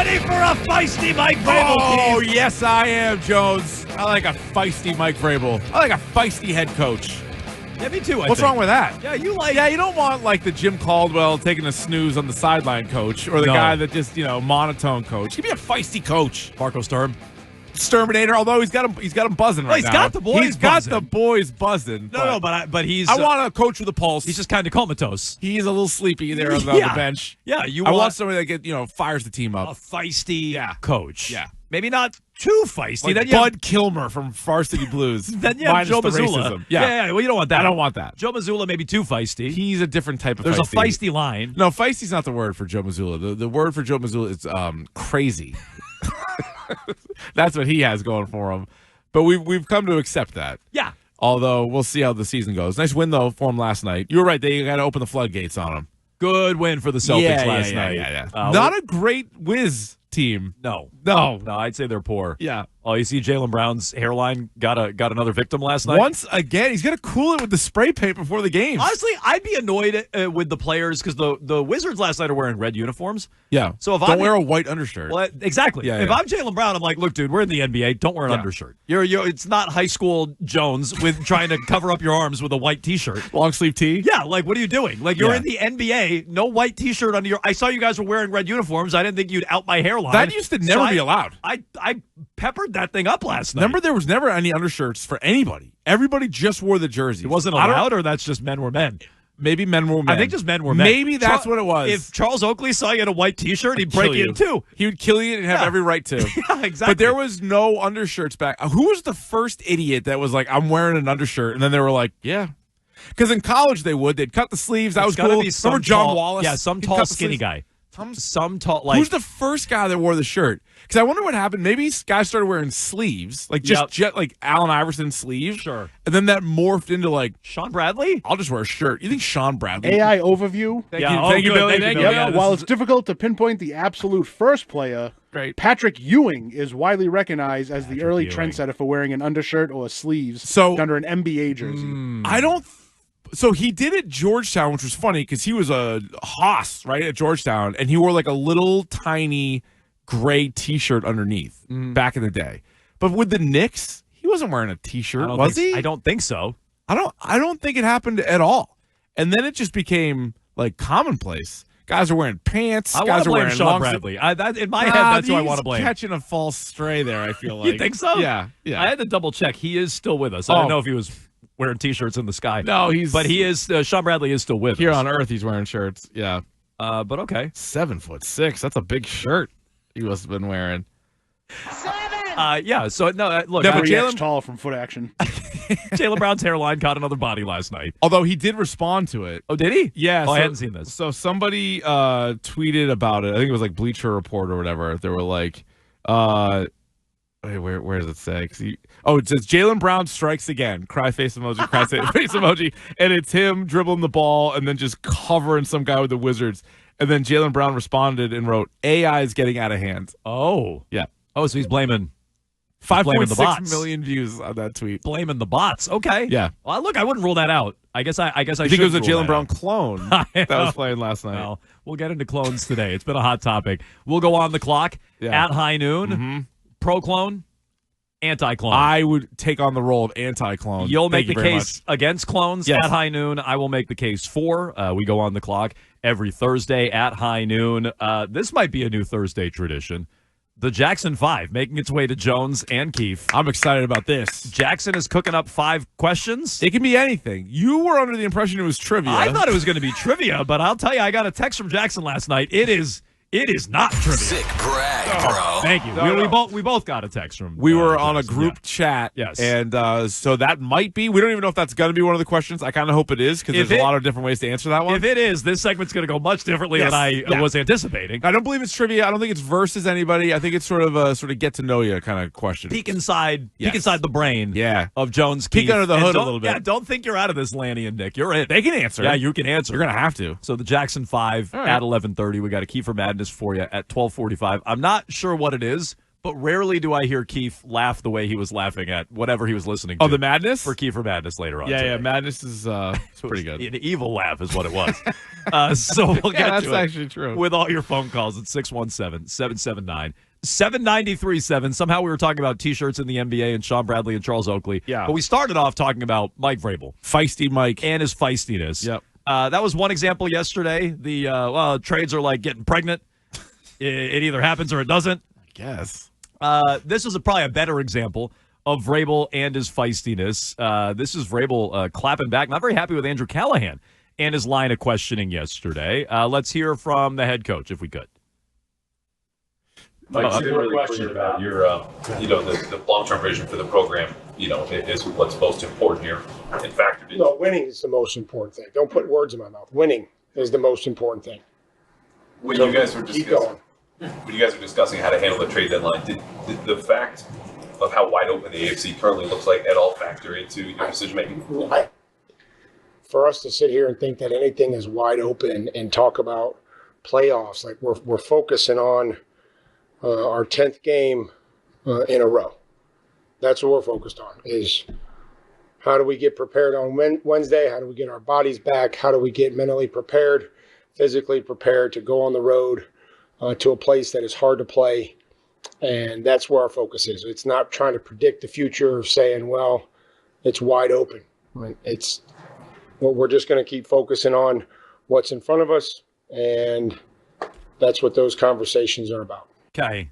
ready for a feisty Mike Vrabel? Oh, yes, I am, Jones. I like a feisty Mike Vrabel. I like a feisty head coach. Yeah, me too. What's wrong with that? Yeah, you like. Yeah, you don't want like the Jim Caldwell taking a snooze on the sideline coach, or the guy that just monotone coach. Give me a feisty coach. Marco Sturm. Exterminator, although he's got him buzzing right now. He's got the boys He's got the boys buzzing. But he's. I want a coach with a pulse. He's just kind of comatose. He's a little sleepy there on the bench. Yeah, I want somebody that fires the team up. A feisty coach. Yeah. Maybe not too feisty. Like Bud Kilmer from Varsity Blues. Then you have Joe Mazzulla. Yeah. Well, you don't want that. I don't want that. Joe Mazzulla maybe too feisty. He's a different type of There's feisty. a feisty line. No, feisty's not the word for Joe Mazzulla. The word for Joe Mazzulla is crazy. That's what he has going for him. But we've come to accept that. Yeah. Although we'll see how the season goes. Nice win, though, for him last night. You were right. They got to open the floodgates on him. Good win for the Celtics last night. Yeah. Not a great whiz team. No, I'd say they're poor. Yeah. Oh, you see Jaylen Brown's hairline got another victim last night? Once again, he's going to cool it with the spray paint before the game. Honestly, I'd be annoyed with the players because the Wizards last night are wearing red uniforms. Yeah. So if don't wear a white undershirt. Well, exactly. Yeah, if I'm Jaylen Brown, I'm like, look, dude, we're in the NBA. Don't wear an undershirt. It's not high school Jones with trying to cover up your arms with a white T-shirt. Long sleeve tee? Yeah, like, what are you doing? Like, you're in the NBA, no white T-shirt under your... I saw you guys were wearing red uniforms. I didn't think you'd out my hairline. That used to never be allowed. I peppered that thing up last night. Remember, there was never any undershirts for anybody. Everybody just wore the jersey. It wasn't allowed, or that's just men were men? Maybe men were men. I think just men were men. Maybe that's what it was. If Charles Oakley saw you in a white T-shirt, he'd break you in two. He would kill you and have every right to. Yeah, exactly. But there was no undershirts back. Who was the first idiot that was like, I'm wearing an undershirt? And then they were like, yeah. Because in college they'd cut the sleeves. That was cool. Remember John Wallace? Yeah, some tall, skinny guy. Some tall, like... Who's the first guy that wore the shirt? Because I wonder what happened. Maybe guys started wearing sleeves, like like Allen Iverson sleeves. Sure. And then that morphed into like... Sean Bradley? I'll just wear a shirt. You think Sean Bradley... AI overview. Thank you, Billy. Thank you, Billy. Yeah, while it's difficult to pinpoint the absolute first player, Patrick Ewing is widely recognized as the early trendsetter for wearing an undershirt or sleeves under an NBA jersey. So he did at Georgetown, which was funny because he was a hoss, right, at Georgetown, and he wore like a little tiny gray T-shirt underneath back in the day. But with the Knicks, he wasn't wearing a T-shirt, was he? I don't think so. I don't think it happened at all. And then it just became like commonplace. Guys are wearing pants. I guys are blame wearing Sean Bradley. In my head, that's who I want to blame. Catching a false stray there, I feel like. You think so? Yeah. I had to double check. He is still with us. I don't know if he was wearing T-shirts in the sky. No, but he is. Sean Bradley is still with us. Here on Earth, he's wearing shirts. Yeah. But okay. 7'6". That's a big shirt he must have been wearing. 7. Yeah. So no, look. But Jaylen tall from foot action. Jaylen Brown's hairline caught another body last night. Although he did respond to it. Oh, did he? Yeah. I hadn't seen this. So somebody tweeted about it. I think it was like Bleacher Report or whatever. They were like, wait, where does it say? It says Jaylen Brown strikes again. Cry face emoji, cry face emoji. And it's him dribbling the ball and then just covering some guy with the Wizards. And then Jaylen Brown responded and wrote, AI is getting out of hand. Oh. Yeah. Oh, so he's blaming 5.6 million views on that tweet. Blaming the bots. Okay. Yeah. Well, look, I wouldn't rule that out. I guess I think it was a Jaylen Brown clone that was playing last night. Well, we'll get into clones today. It's been a hot topic. We'll go on the clock at high noon. Mm-hmm. Pro-clone, anti-clone. I would take on the role of anti-clone. You'll make the case against clones at high noon. I will make the case for. We go on the clock every Thursday at high noon. This might be a new Thursday tradition. The Jackson 5 making its way to Jones and Keefe. I'm excited about this. Jackson is cooking up 5 questions. It can be anything. You were under the impression it was trivia. I thought it was going to be trivia, but I'll tell you, I got a text from Jackson last night. It is not trivia. Sick brag, bro. Thank you. We both got a text from. We were on a group chat. Yes. And so that might be. We don't even know if that's going to be one of the questions. I kind of hope it is because there's a lot of different ways to answer that one. If it is, this segment's going to go much differently than I was anticipating. I don't believe it's trivia. I don't think it's versus anybody. I think it's sort of a get to know you kind of question. Peek inside the brain. Yeah. Of Jones. Keefe. Peek under the hood a little bit. Yeah. Don't think you're out of this, Lanny and Nick. You're in. They can answer. Yeah, you can answer. You're going to have to. So the Jackson 5 at 11:30. We got a Kiefer Madness for you at 12:45. I'm not sure what it is, But rarely do I hear Keefe laugh the way he was laughing at whatever he was listening to. Oh, the madness? For Kiefer Madness later on. Yeah, madness is pretty good. An evil laugh is what it was. So we'll get that's to it actually true. with all your phone calls at 617-779-7937. Somehow we were talking about T-shirts in the NBA and Sean Bradley and Charles Oakley. Yeah. But we started off talking about Mike Vrabel. Feisty Mike. And his feistiness. Yep. That was one example yesterday. The trades are like getting pregnant. It either happens or it doesn't. I guess. This is probably a better example of Vrabel and his feistiness. This is Vrabel clapping back. Not very happy with Andrew Callahan and his line of questioning yesterday. Let's hear from the head coach, if we could. Mike, similar question about your, the long-term vision for the program, is what's most important here. In fact, no, winning is the most important thing. Don't put words in my mouth. Winning is the most important thing. When you guys were discussing how to handle the trade deadline, did the fact of how wide open the AFC currently looks like at all factor into your decision making? For us to sit here and think that anything is wide open and talk about playoffs, like we're focusing on our 10th game in a row. That's what we're focused on, is how do we get prepared on Wednesday? How do we get our bodies back? How do we get mentally prepared, physically prepared to go on the road to a place that is hard to play? And that's where our focus is. It's not trying to predict the future or saying, well, it's wide open. We're just going to keep focusing on what's in front of us, and that's what those conversations are about. Okay.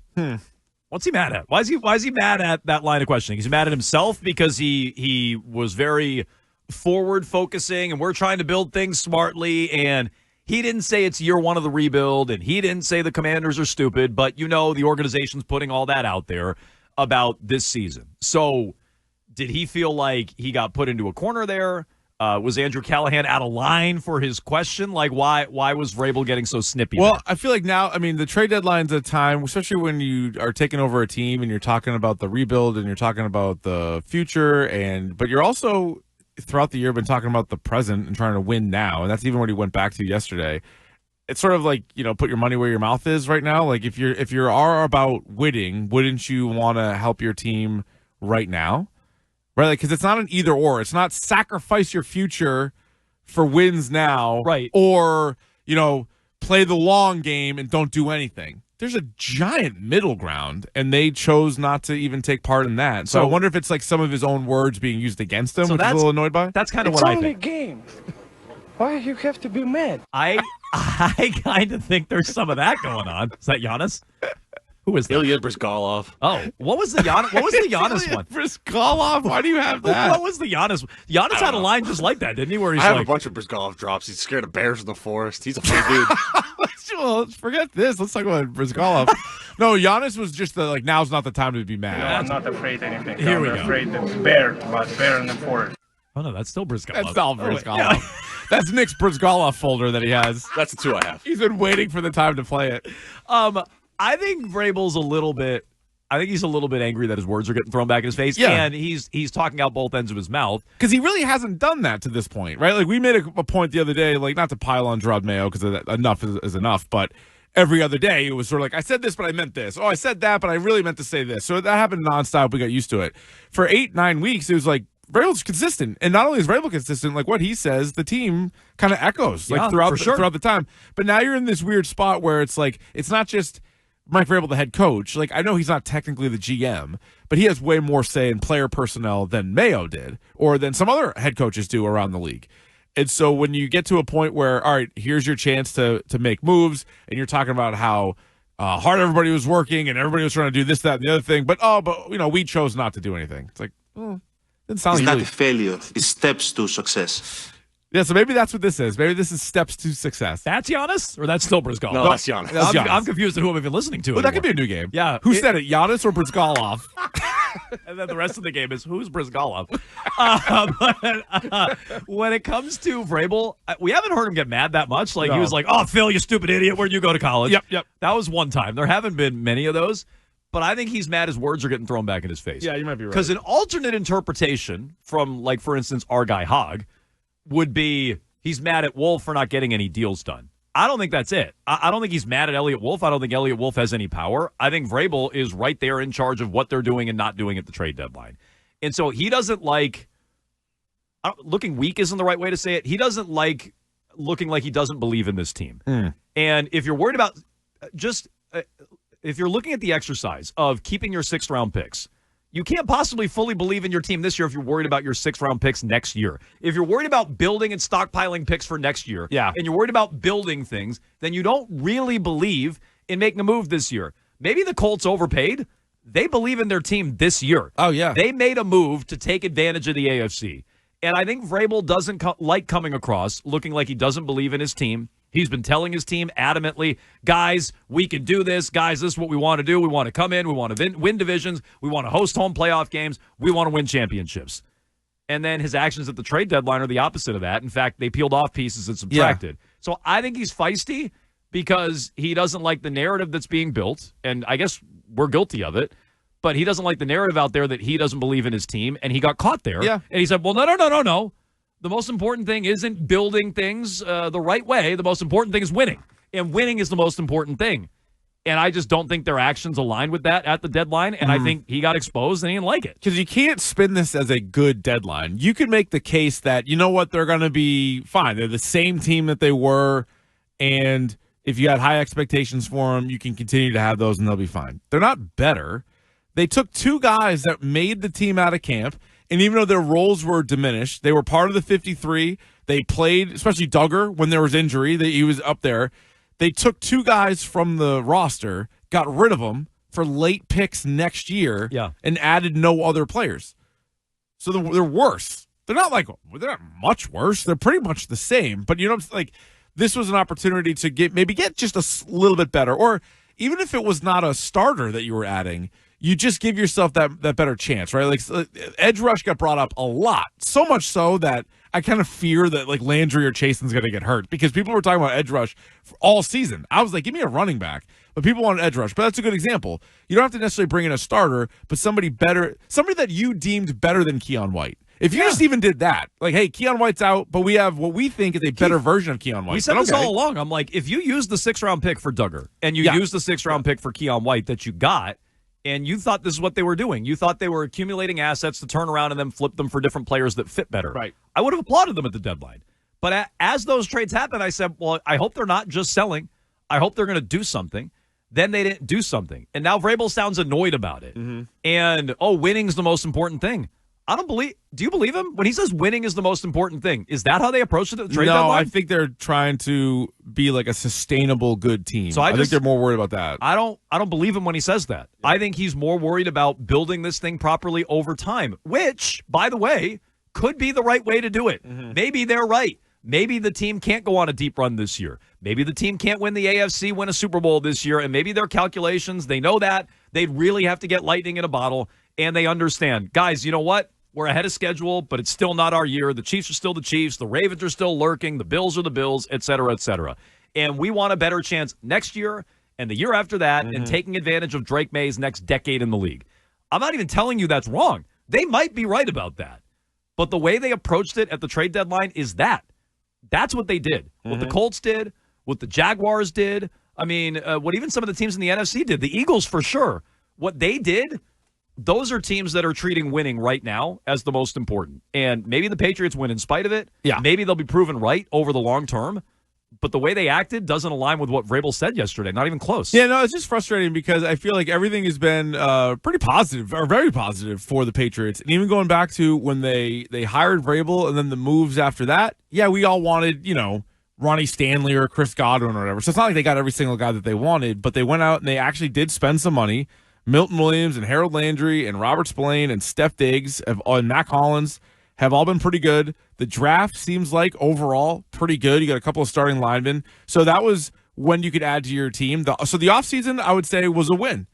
What's he mad at? Why is he mad at that line of questioning? Is he mad at himself because he was very forward focusing and we're trying to build things smartly, and he didn't say it's year one of the rebuild, and he didn't say the Commanders are stupid, but the organization's putting all that out there about this season. So did he feel like he got put into a corner there? Was Andrew Callahan out of line for his question? Like, why was Vrabel getting so snippy? Well, I feel like now, the trade deadline's a time, especially when you are taking over a team and you're talking about the rebuild and you're talking about the future, but you're also, throughout the year, been talking about the present and trying to win now. And that's even what he went back to yesterday. It's sort of like, put your money where your mouth is right now. Like, if you are about winning, wouldn't you want to help your team right now? Right, because it's not an either or. It's not sacrifice your future for wins now, right? Or play the long game and don't do anything. There's a giant middle ground, and they chose not to even take part in that. So I wonder if it's like some of his own words being used against him, which he's a little annoyed by. That's kind of what I think. It's only a game. Why you have to be mad? I kind of think there's some of that going on. Is that Giannis? Who is that? Ilya Brizgalov. Oh, what was the Giannis one? Brizgalov? Why do you have that? What was the Giannis? Giannis had a line just like that, didn't he? Where he's I have a bunch of Brizgalov drops. He's scared of bears in the forest. He's a funny dude. Well, forget this. Let's talk about Brizgalov. No, Giannis was just now's not the time to be mad. No, I'm not afraid of anything. Here I'm we go. afraid it's bear in the forest. Oh, no, that's still Brizgalov. That's all Brizgalov. That's Nick's Brizgalov folder that he has. That's the two I have. He's been waiting for the time to play it. I think Vrabel's a little bit angry that his words are getting thrown back in his face. Yeah. And he's talking out both ends of his mouth. Because he really hasn't done that to this point, right? Like, we made a point the other day, not to pile on Gerard Mayo, because enough is enough, but every other day it was sort of like, I said this, but I meant this. Oh, I said that, but I really meant to say this. So that happened nonstop. We got used to it. For 8-9 weeks, it was like, Vrabel's consistent. And not only is Vrabel consistent, like what he says, the team kind of echoes throughout the time. But now you're in this weird spot where it's like, it's not just Mike Vrabel, the head coach. Like, I know he's not technically the GM, but he has way more say in player personnel than Mayo did, or than some other head coaches do around the league. And so when you get to a point where, all right, here's your chance to make moves, and you're talking about how hard everybody was working and everybody was trying to do this, that, and the other thing, but we chose not to do anything. It's like, didn't sound it's like not a failure. It's steps to success. Yeah, so maybe that's what this is. Maybe this is steps to success. That's Giannis? Or that's still Brizgalov? No, that's Giannis. I'm confused at who I'm even listening to. Well, that could be a new game. Yeah. Who said it, Giannis or Brizgalov? And then the rest of the game is, who's Brizgalov? When it comes to Vrabel, we haven't heard him get mad that much. Like, he was like, oh, Phil, you stupid idiot. Where'd you go to college? Yep. That was one time. There haven't been many of those. But I think he's mad his words are getting thrown back in his face. Yeah, you might be right. Because an alternate interpretation from, like, for instance, our guy Hogg would be he's mad at Wolf for not getting any deals done. I don't think that's it. I don't think he's mad at Elliott Wolf. I don't think Elliott Wolf has any power. I think Vrabel is right there in charge of what they're doing and not doing at the trade deadline. And so he doesn't like looking weak isn't the right way to say it. He doesn't like looking like he doesn't believe in this team. And if you're worried about if you're looking at the exercise of keeping your 6th round picks, you can't possibly fully believe in your team this year if you're worried about your 6th round picks next year. If you're worried about building and stockpiling picks for next year, and you're worried about building things, then you don't really believe in making a move this year. Maybe the Colts overpaid. They believe in their team this year. Oh, yeah. They made a move to take advantage of the AFC. And I think Vrabel doesn't like coming across looking like he doesn't believe in his team. He's been telling his team adamantly, guys, we can do this. Guys, this is what we want to do. We want to come in. We want to win divisions. We want to host home playoff games. We want to win championships. And then his actions at the trade deadline are the opposite of that. In fact, they peeled off pieces and subtracted. So I think he's feisty because he doesn't like the narrative that's being built. And I guess we're guilty of it. But he doesn't like the narrative out there that he doesn't believe in his team. And he got caught there. And he said, well, no. The most important thing isn't building things the right way. The most important thing is winning. And winning is the most important thing. And I just don't think their actions aligned with that at the deadline. And I think he got exposed and he didn't like it. Because you can't spin this as a good deadline. You can make the case that, you know what, they're going to be fine. They're the same team that they were. And if you had high expectations for them, you can continue to have those and they'll be fine. They're not better. They took 2 guys that made the team out of camp. And even though their roles were diminished, they were part of the 53. They played, especially Duggar, when there was injury. He was up there. They took 2 guys from the roster, got rid of them for late picks next year, and added no other players. So they're worse. They're not they're not much worse. They're pretty much the same. But this was an opportunity to get just a little bit better. Or even if it was not a starter that you were adding, you just give yourself that better chance, right? Like edge rush got brought up a lot, so much so that I kind of fear that Landry or Chasen's going to get hurt because people were talking about edge rush for all season. I was like, give me a running back, but people want edge rush. But that's a good example. You don't have to necessarily bring in a starter, but somebody that you deemed better than Keon White. If you just even did that, hey, Keon White's out, but we have what we think is a better version of Keon White. We said this all along. I'm like, if you use the 6th round pick for Duggar and you use the 6th round pick for Keon White that you got, and you thought this is what they were doing. You thought they were accumulating assets to turn around and then flip them for different players that fit better. Right. I would have applauded them at the deadline. But as those trades happened, I said, well, I hope they're not just selling. I hope they're going to do something. Then they didn't do something. And now Vrabel sounds annoyed about it. And, winning's the most important thing. Do you believe him? When he says winning is the most important thing, is that how they approached it at the trade deadline? No, I think they're trying to be a sustainable good team. So I think they're more worried about that. I don't believe him when he says that. I think he's more worried about building this thing properly over time, which, by the way, could be the right way to do it. Maybe they're right. Maybe the team can't go on a deep run this year. Maybe the team can't win the AFC, win a Super Bowl this year, and maybe their calculations, they know that. They'd really have to get lightning in a bottle, and they understand. Guys, you know what? We're ahead of schedule, but it's still not our year. The Chiefs are still the Chiefs. The Ravens are still lurking. The Bills are the Bills, et cetera, et cetera. And we want a better chance next year and the year after that and taking advantage of Drake May's next decade in the league. I'm not even telling you that's wrong. They might be right about that. But the way they approached it at the trade deadline is that. That's what they did. What the Colts did, what the Jaguars did. I mean, what even some of the teams in the NFC did. The Eagles, for sure. What they did, those are teams that are treating winning right now as the most important. And maybe the Patriots win in spite of it. Yeah. Maybe they'll be proven right over the long term. But the way they acted doesn't align with what Vrabel said yesterday. Not even close. Yeah, no, it's just frustrating because I feel like everything has been pretty positive or very positive for the Patriots. And even going back to when they hired Vrabel and then the moves after that, we all wanted, Ronnie Stanley or Chris Godwin or whatever. So it's not like they got every single guy that they wanted, but they went out and they actually did spend some money. Milton Williams and Harold Landry and Robert Spillane and Steph Diggs and Mac Hollins have all been pretty good. The draft seems like overall pretty good. You got a couple of starting linemen. So that was when you could add to your team. So the offseason, I would say, was a win.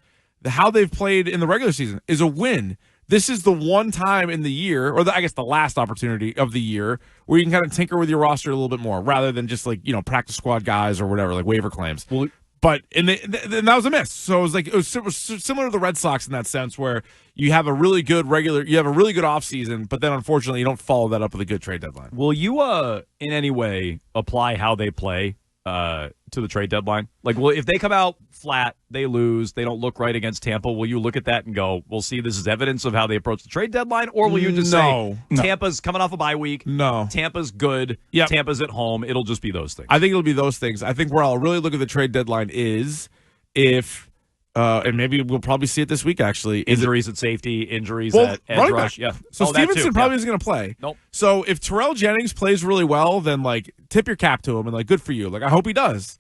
How they've played in the regular season is a win. This is the one time in the year, or I guess the last opportunity of the year, where you can kind of tinker with your roster a little bit more rather than just practice squad guys or whatever, like waiver claims. Well, but and that was a miss. So it was similar to the Red Sox in that sense, where you have a really good offseason, but then unfortunately you don't follow that up with a good trade deadline. Will you in any way apply how they play to the trade deadline? Like, well, if they come out flat, they lose, they don't look right against Tampa, will you look at that and go, we'll see this is evidence of how they approach the trade deadline? Or will you just say, Tampa's coming off a bye week, Tampa's good, Tampa's at home, it'll just be those things? I think it'll be those things. I think where I'll really look at the trade deadline is if and maybe we'll probably see it this week, actually. Injuries at safety, injuries at edge rush. Yeah. So Stevenson probably isn't going to play. Nope. So if Terrell Jennings plays really well, then, like, tip your cap to him and, like, good for you. Like, I hope he does.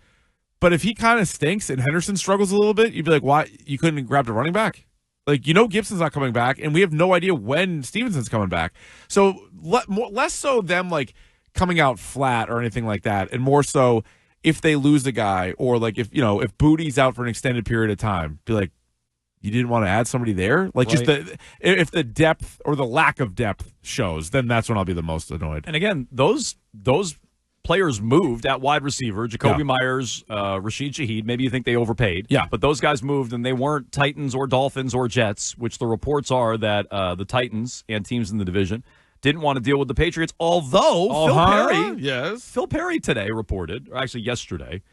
But if he kind of stinks and Henderson struggles a little bit, you'd be like, why? You couldn't grab the running back? Like, Gibson's not coming back, and we have no idea when Stevenson's coming back. So less so them, like, coming out flat or anything like that, and more so if they lose a guy, or like if Booty's out for an extended period of time, be like, you didn't want to add somebody there? Like, just if the depth or the lack of depth shows, then that's when I'll be the most annoyed. And again, those players moved at wide receiver, Jacoby Myers, Rashid Shaheed. Maybe you think they overpaid. Yeah. But those guys moved, and they weren't Titans or Dolphins or Jets, which the reports are that the Titans and teams in the division didn't want to deal with the Patriots, although Phil Perry today reported, or actually yesterday,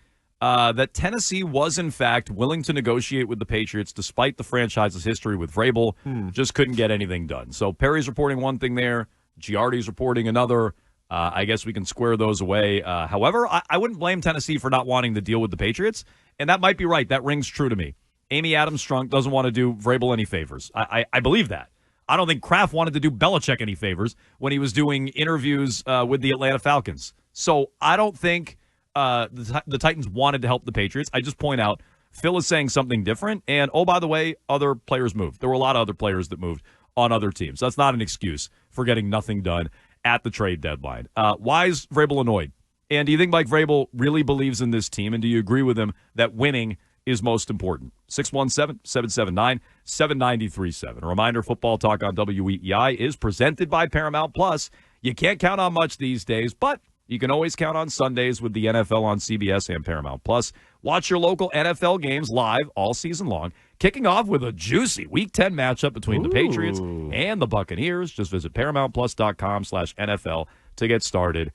that Tennessee was in fact willing to negotiate with the Patriots despite the franchise's history with Vrabel. Just couldn't get anything done. So Perry's reporting one thing there, Giardi's reporting another. I guess we can square those away. However, I wouldn't blame Tennessee for not wanting to deal with the Patriots, and that might be right. That rings true to me. Amy Adams-Strunk doesn't want to do Vrabel any favors. I believe that. I don't think Kraft wanted to do Belichick any favors when he was doing interviews with the Atlanta Falcons. So I don't think the Titans wanted to help the Patriots. I just point out Phil is saying something different. And, oh, by the way, other players moved. There were a lot of other players that moved on other teams. That's not an excuse for getting nothing done at the trade deadline. Why is Vrabel annoyed? And do you think Mike Vrabel really believes in this team? And do you agree with him that winning is most important? 617-779-7937. A reminder, Football Talk on WEEI is presented by Paramount Plus. You can't count on much these days, but you can always count on Sundays with the NFL on CBS and Paramount Plus. Watch your local NFL games live all season long, kicking off with a juicy Week 10 matchup between the Patriots and the Buccaneers. Just visit ParamountPlus.com/NFL to get started